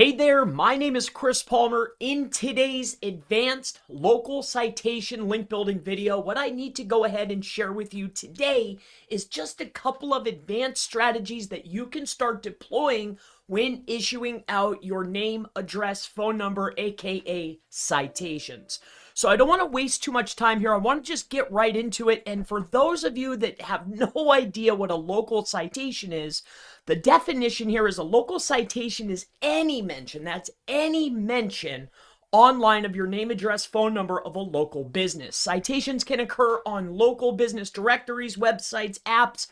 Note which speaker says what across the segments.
Speaker 1: Hey there, my name is Chris Palmer. In today's advanced local citation link building video, what I need to go ahead and share with you today is just a couple of advanced strategies that you can start deploying when issuing out your name, address, phone number, aka citations. So I don't want to waste too much time here. I want to just get right into it. And for those of you that have no idea what a local citation is, the definition here is a local citation is any mention, that's any mention online of your name, address, phone number of a local business. Citations can occur on local business directories, websites, apps,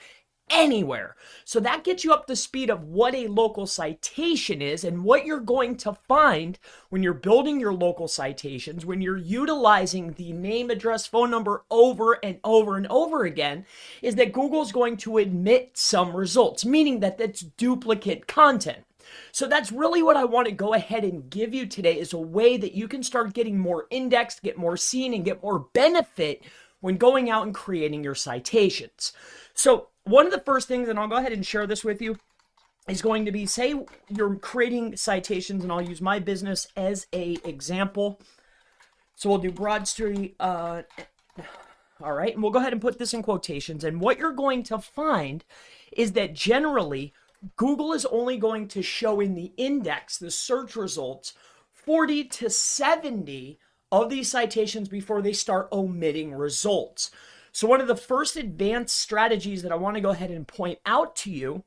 Speaker 1: anywhere. So that gets you up to speed of what a local citation is and what you're going to find when you're building your local citations, when you're utilizing the name, address, phone number over and over and over again, is that Google's going to admit some results, meaning that that's duplicate content. So that's really what I want to go ahead and give you today is a way that you can start getting more indexed, get more seen, and get more benefit when going out and creating your citations. So one of the first things, and I'll go ahead and share this with you, is going to be, say you're creating citations, and I'll use my business as a example. So we'll do Broad Street, all right, and we'll go ahead and put this in quotations. And what you're going to find is that generally, Google is only going to show in the index, the search results, 40 to 70 of these citations before they start omitting results. So one of the first advanced strategies that I want to go ahead and point out to you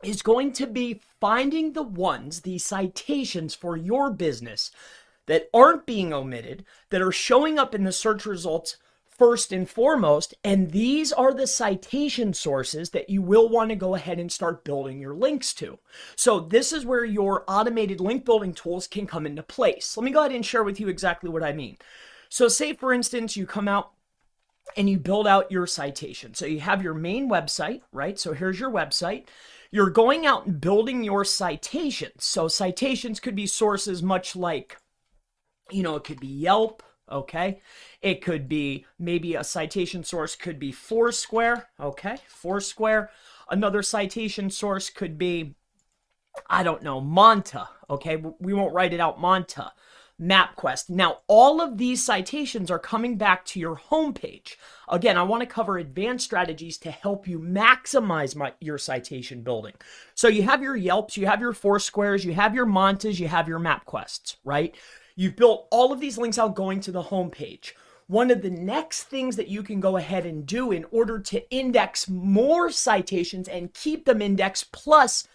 Speaker 1: is going to be finding the ones, the citations for your business that aren't being omitted, that are showing up in the search results first and foremost. And these are the citation sources that you will want to go ahead and start building your links to. So this is where your automated link building tools can come into place. Let me go ahead and share with you exactly what I mean. So say, for instance, you come out and you build out your citation. So you have your main website, right? So here's your website. You're going out and building your citations. So citations could be sources much like, it could be Yelp, okay? It could be maybe a citation source could be Foursquare, okay? Foursquare. Another citation source could be, I don't know, Monta, okay? We won't write it out, Monta. MapQuest. Now, all of these citations are coming back to your homepage. Again, I want to cover advanced strategies to help you maximize your citation building. So you have your Yelps, you have your Foursquares, you have your Montas, you have your MapQuests, right? You've built all of these links out going to the homepage. One of the next things that you can go ahead and do in order to index more citations and keep them indexed, plus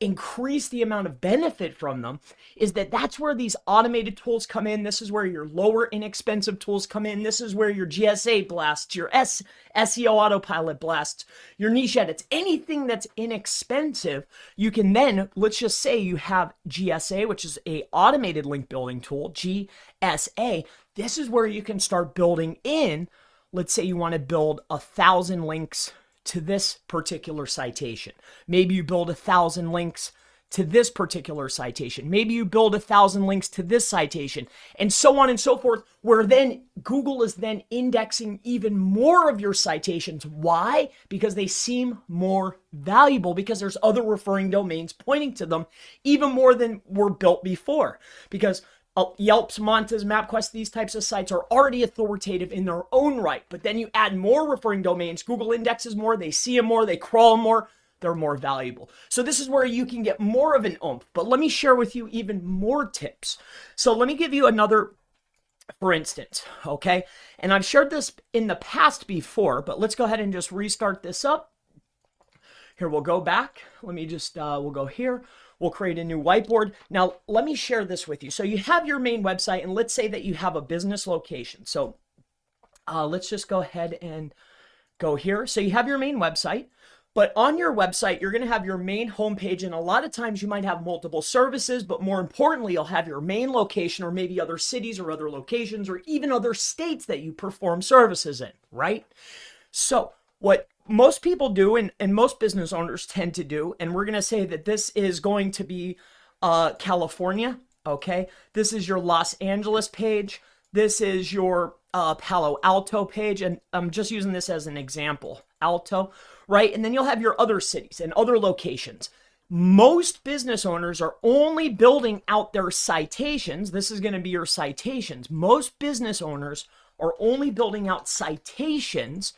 Speaker 1: increase the amount of benefit from them, is that's where these automated tools come in. This is where your lower inexpensive tools come in. This is where your GSA blasts, your SEO autopilot blasts, your niche edits, anything that's inexpensive. You can then, let's just say you have GSA, which is a automated link building tool, GSA. This is where you can start building in, let's say you want to build 1,000 links to this particular citation. Maybe you build 1,000 links to this particular citation. Maybe you build 1,000 links to this citation, and so on and so forth, where then Google is then indexing even more of your citations. Why? Because they seem more valuable, because there's other referring domains pointing to them even more than were built before. Because Yelps, Montas, MapQuest, these types of sites are already authoritative in their own right. But then you add more referring domains, Google indexes more, they see them more, they crawl more, they're more valuable. So this is where you can get more of an oomph. But let me share with you even more tips. So let me give you another, for instance, okay? And I've shared this in the past before, but let's go ahead and just restart this up. Here, we'll go back. Let me just, we'll go here. We'll create a new whiteboard. Now, let me share this with you. So you have your main website, and let's say that you have a business location. So let's just go ahead and go here. So you have your main website, but on your website, you're going to have your main homepage. And a lot of times you might have multiple services, but more importantly, you'll have your main location, or maybe other cities or other locations, or even other states that you perform services in, right? So what most people do, and most business owners tend to do, and we're going to say that this is going to be California, okay? This is your Los Angeles page. This is your Palo Alto page, and I'm just using this as an example, Alto, right? And then you'll have your other cities and other locations. Most business owners are only building out their citations. This is going to be your citations. Most business owners are only building out citations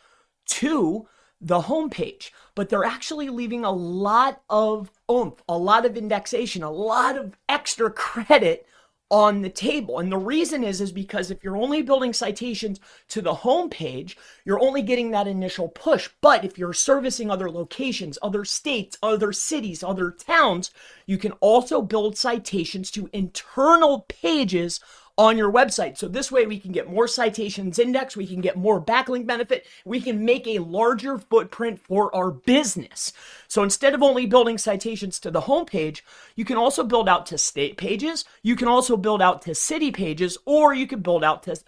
Speaker 1: to the homepage, but they're actually leaving a lot of oomph, a lot of indexation, a lot of extra credit on the table. And the reason is because if you're only building citations to the homepage, you're only getting that initial push. But if you're servicing other locations, other states, other cities, other towns, you can also build citations to internal pages on your website. So this way we can get more citations indexed, we can get more backlink benefit, we can make a larger footprint for our business. So instead of only building citations to the homepage, you can also build out to state pages, you can also build out to city pages, or you can build out to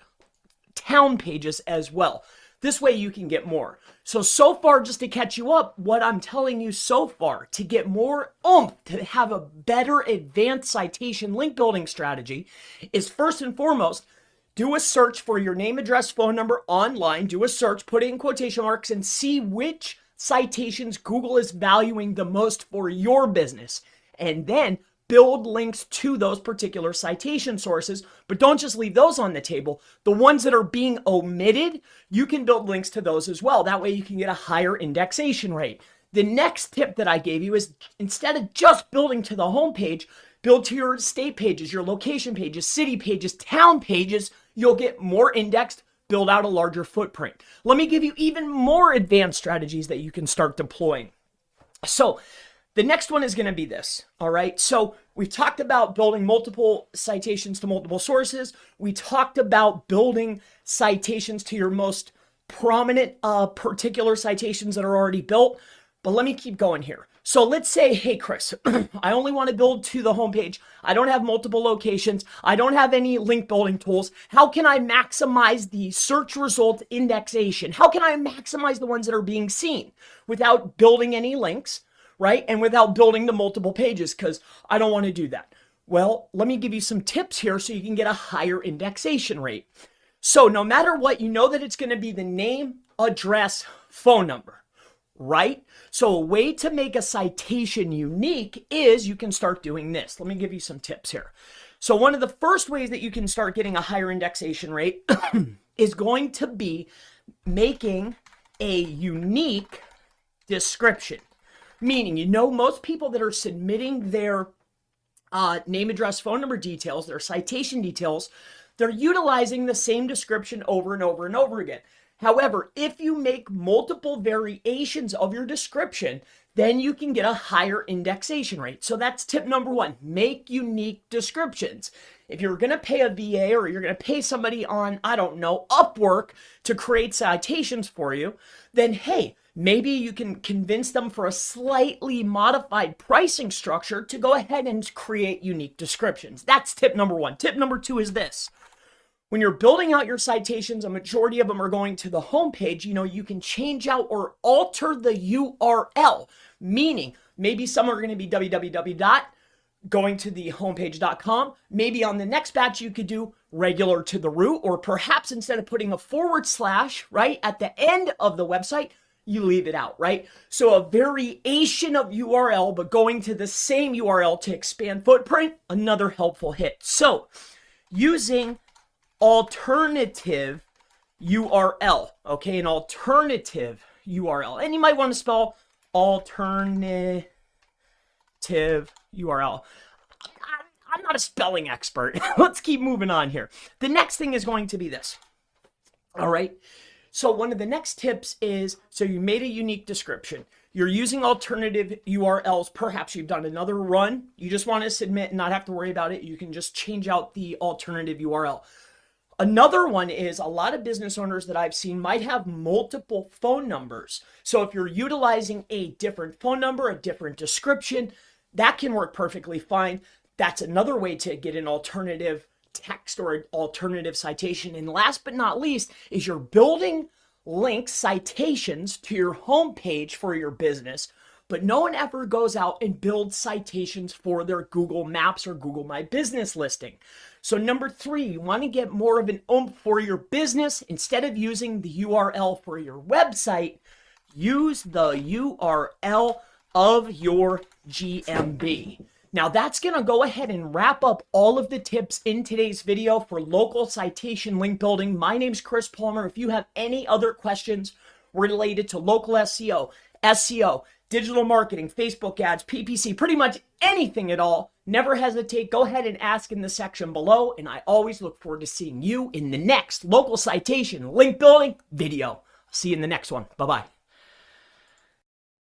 Speaker 1: town pages as well. This way you can get more. So far, just to catch you up, what I'm telling you so far to get more oomph, to have a better advanced citation link building strategy is first and foremost, do a search for your name, address, phone number online, do a search, put it in quotation marks and see which citations Google is valuing the most for your business. And then build links to those particular citation sources, but don't just leave those on the table. The ones that are being omitted, you can build links to those as well. That way you can get a higher indexation rate. The next tip that I gave you is instead of just building to the homepage, build to your state pages, your location pages, city pages, town pages. You'll get more indexed, build out a larger footprint. Let me give you even more advanced strategies that you can start deploying. So the next one is going to be this, all right? So we've talked about building multiple citations to multiple sources. We talked about building citations to your most prominent particular citations that are already built. But let me keep going here. So let's say, hey, Chris, I only want to build to the homepage. I don't have multiple locations. I don't have any link building tools. How can I maximize the search result indexation? How can I maximize the ones that are being seen without building any links? Right? And without building the multiple pages, because I don't want to do that. Well, let me give you some tips here so you can get a higher indexation rate. So no matter what, you know that it's going to be the name, address, phone number, right? So a way to make a citation unique is you can start doing this. Let me give you some tips here. So one of the first ways that you can start getting a higher indexation rate is going to be making a unique description. Meaning, you know, most people that are submitting their name, address, phone number details, their citation details, they're utilizing the same description over and over and over again. However, if you make multiple variations of your description, then you can get a higher indexation rate. So that's tip number one, make unique descriptions. If you're going to pay a VA or you're going to pay somebody on, I don't know, Upwork to create citations for you, then hey, maybe you can convince them for a slightly modified pricing structure to go ahead and create unique descriptions. That's tip number one. Tip number two is this. When you're building out your citations, a majority of them are going to the homepage, you know, you can change out or alter the URL, meaning maybe some are going to be www. Going to the homepage.com. Maybe on the next batch, you could do regular to the root, or perhaps instead of putting a / right at the end of the website, you leave it out, right? So a variation of URL, but going to the same URL to expand footprint, another helpful hit. So using alternative URL, okay, an alternative URL. And you might want to spell alternative URL. I'm not a spelling expert. Let's keep moving on here. The next thing is going to be this. All right. So one of the next tips is, so you made a unique description. You're using alternative URLs. Perhaps you've done another run. You just want to submit and not have to worry about it. You can just change out the alternative URL. Another one is a lot of business owners that I've seen might have multiple phone numbers. So if you're utilizing a different phone number, a different description, that can work perfectly fine. That's another way to get an alternative text or an alternative citation. And last but not least is you're building links, citations to your homepage for your business, but no one ever goes out and builds citations for their Google Maps or Google My Business listing. So number 3, you want to get more of an oomph for your business. Instead of using the URL for your website, use the URL of your GMB. Now that's going to go ahead and wrap up all of the tips in today's video for local citation link building. My name's Chris Palmer. If you have any other questions related to local SEO, digital marketing, Facebook ads, PPC, pretty much anything at all, never hesitate. Go ahead and ask in the section below, and I always look forward to seeing you in the next local citation link building video. See you in the next one. Bye-bye.